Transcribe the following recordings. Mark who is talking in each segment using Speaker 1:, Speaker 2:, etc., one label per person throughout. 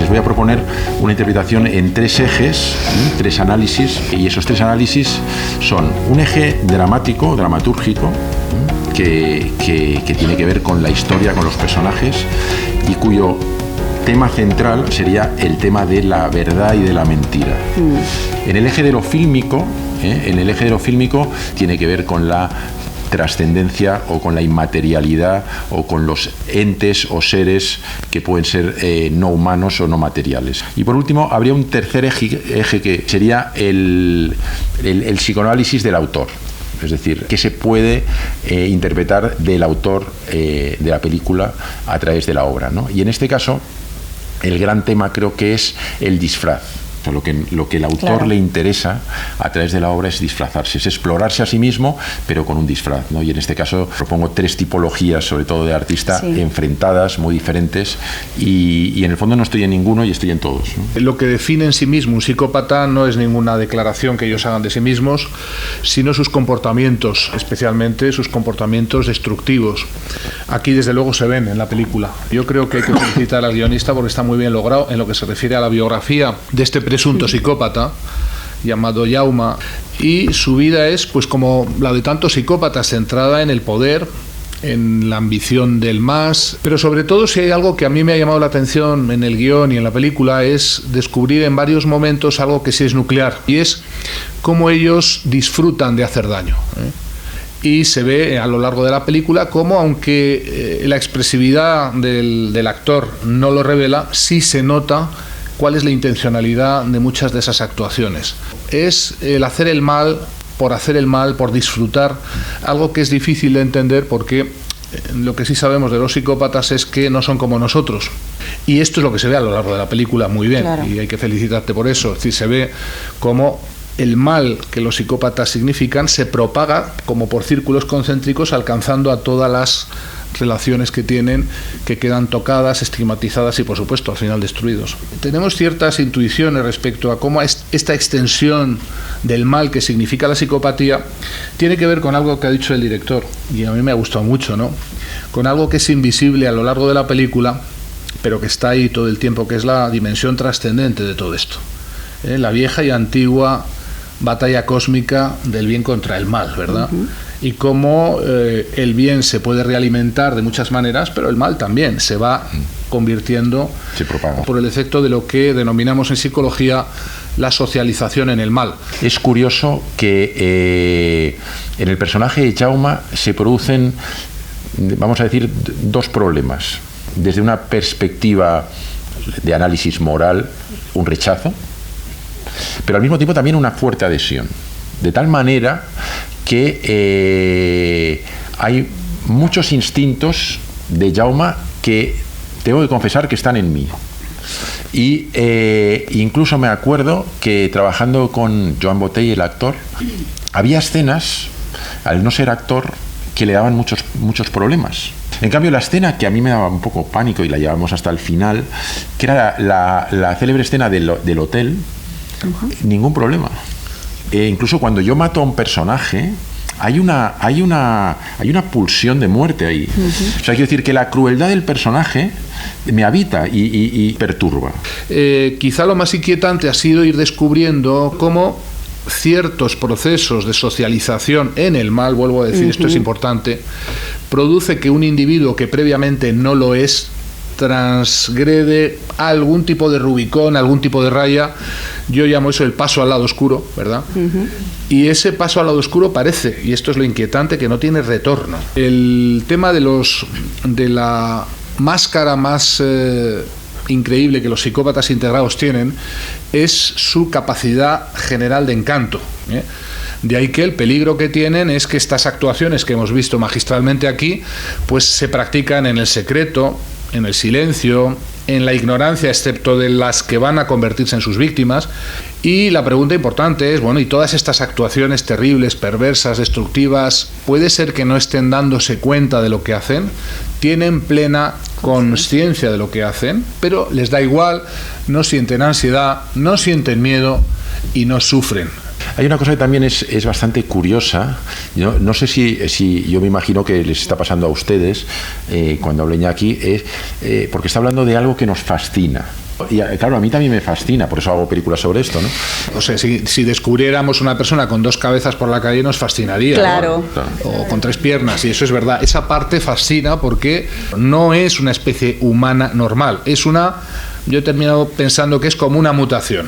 Speaker 1: Les voy a proponer una interpretación en 3 ejes, 3 análisis, y esos 3 análisis son un eje dramático, dramatúrgico, que tiene que ver con la historia, con los personajes, y cuyo tema central sería el tema de la verdad y de la mentira. En el eje de lo fílmico, tiene que ver con la trascendencia o con la inmaterialidad o con los entes o seres que pueden ser no humanos o no materiales. Y por último, habría un tercer eje que sería el psicoanálisis del autor. Es decir, qué se puede interpretar del autor de la película a través de la obra, ¿no? Y en este caso, el gran tema creo que es el disfraz. O sea, lo que el autor le interesa a través de la obra es disfrazarse, es explorarse a sí mismo, pero con un disfraz, ¿no? Y en este caso propongo 3 tipologías, sobre todo de artista, enfrentadas, muy diferentes, y en el fondo no estoy en ninguno y estoy en todos, ¿no?
Speaker 2: Lo que define en sí mismo un psicópata no es ninguna declaración que ellos hagan de sí mismos, sino sus comportamientos, especialmente sus comportamientos destructivos. Aquí desde luego se ven en la película. Yo creo que hay que felicitar al guionista porque está muy bien logrado en lo que se refiere a la biografía de este presunto psicópata llamado Jaume, y su vida es pues como la de tantos psicópatas, centrada en el poder, en la ambición del más, pero sobre todo, si hay algo que a mí me ha llamado la atención en el guión y en la película, es descubrir en varios momentos algo que sí es nuclear, y es cómo ellos disfrutan de hacer daño, Y se ve a lo largo de la película cómo, aunque la expresividad del actor no lo revela, sí se nota cuál es la intencionalidad de muchas de esas actuaciones. Es el hacer el mal, por disfrutar, algo que es difícil de entender porque lo que sí sabemos de los psicópatas es que no son como nosotros. Y esto es lo que se ve a lo largo de la película muy bien, y hay que felicitarte por eso. Es decir, se ve cómo el mal que los psicópatas significan se propaga como por círculos concéntricos, alcanzando a todas las relaciones que tienen, que quedan tocadas, estigmatizadas y por supuesto al final destruidos. Tenemos ciertas intuiciones respecto a cómo esta extensión del mal que significa la psicopatía tiene que ver con algo que ha dicho el director, y a mí me ha gustado mucho, ¿no? Con algo que es invisible a lo largo de la película, pero que está ahí todo el tiempo, que es la dimensión trascendente de todo esto, la vieja y antigua batalla cósmica del bien contra el mal, ¿verdad? Y cómo el bien se puede realimentar de muchas maneras, pero el mal también se va convirtiendo,
Speaker 1: se propaga,
Speaker 2: por el efecto de lo que denominamos en psicología la socialización en el mal.
Speaker 1: Es curioso que en el personaje de Jaume se producen, vamos a decir, 2 problemas. Desde una perspectiva de análisis moral, un rechazo, pero al mismo tiempo también una fuerte adhesión, de tal manera que hay muchos instintos de Jaume que tengo que confesar que están en mí. Y incluso me acuerdo que trabajando con Joan Botey, el actor, había escenas, al no ser actor, que le daban muchos problemas. En cambio, la escena que a mí me daba un poco pánico, y la llevamos hasta el final, que era la célebre escena del hotel, ningún problema. Incluso cuando yo mato a un personaje, hay una pulsión de muerte ahí. O sea, quiero decir que la crueldad del personaje me habita y perturba.
Speaker 2: Quizá lo más inquietante ha sido ir descubriendo cómo ciertos procesos de socialización en el mal, vuelvo a decir, esto es importante, produce que un individuo que previamente no lo es, transgrede algún tipo de Rubicón, algún tipo de raya. Yo llamo eso el paso al lado oscuro, ¿verdad? Y ese paso al lado oscuro parece, y esto es lo inquietante, que no tiene retorno. El tema de la máscara más increíble que los psicópatas integrados tienen es su capacidad general de encanto, De ahí que el peligro que tienen es que estas actuaciones que hemos visto magistralmente aquí, pues se practican en el secreto, en el silencio, en la ignorancia, excepto de las que van a convertirse en sus víctimas. Y la pregunta importante es, bueno, ¿y todas estas actuaciones terribles, perversas, destructivas, puede ser que no estén dándose cuenta de lo que hacen? Tienen plena conciencia de lo que hacen, pero les da igual, no sienten ansiedad, no sienten miedo y no sufren.
Speaker 1: Hay una cosa que también es bastante curiosa. No sé si yo me imagino que les está pasando a ustedes cuando hablo aquí, porque está hablando de algo que nos fascina. Y claro, a mí también me fascina, por eso hago películas sobre esto, ¿no?
Speaker 2: O sea, si descubriéramos una persona con 2 cabezas por la calle nos fascinaría.
Speaker 3: Claro.
Speaker 2: ¿no? O con 3 piernas, y eso es verdad. Esa parte fascina porque no es una especie humana normal, es una... Yo he terminado pensando que es como una mutación,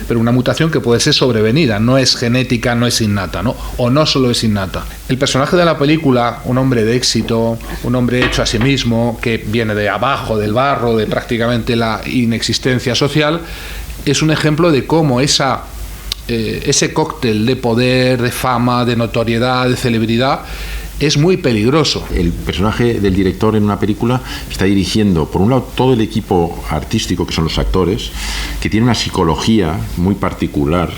Speaker 2: pero una mutación que puede ser sobrevenida, no es genética, no es innata, ¿no? O no solo es innata. El personaje de la película, un hombre de éxito, un hombre hecho a sí mismo, que viene de abajo, del barro, de prácticamente la inexistencia social, es un ejemplo de cómo ese cóctel de poder, de fama, de notoriedad, de celebridad, es muy peligroso.
Speaker 1: El personaje del director en una película está dirigiendo, por un lado, todo el equipo artístico, que son los actores, que tiene una psicología muy particular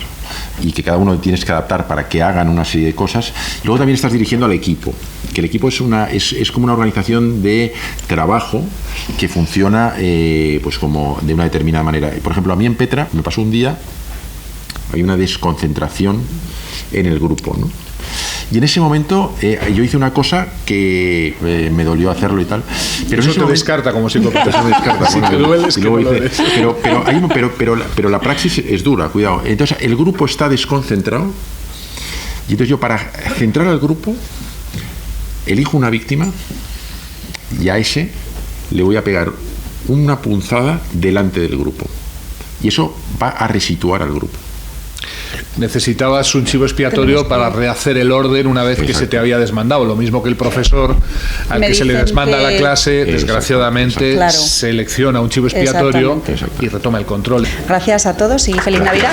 Speaker 1: y que cada uno tienes que adaptar para que hagan una serie de cosas. Y luego también estás dirigiendo al equipo, que el equipo es como una organización de trabajo que funciona pues como de una determinada manera. Por ejemplo, a mí en Petra me pasó un día, hay una desconcentración en el grupo, ¿no? Y en ese momento yo hice una cosa que me dolió hacerlo y tal. Pero
Speaker 2: eso te descarta como psicópata.
Speaker 1: Eso me descarta.
Speaker 2: Si te dueles, que no lo eres.
Speaker 1: Pero la praxis es dura, cuidado. Entonces el grupo está desconcentrado y entonces yo, para centrar al grupo, elijo una víctima y a ese le voy a pegar una punzada delante del grupo. Y eso va a resituar al grupo.
Speaker 2: Necesitabas un chivo expiatorio para rehacer el orden una vez que se te había desmandado. Lo mismo que el profesor al que se le desmanda la clase, desgraciadamente, selecciona un chivo expiatorio y retoma el control.
Speaker 3: Gracias a todos y feliz Navidad.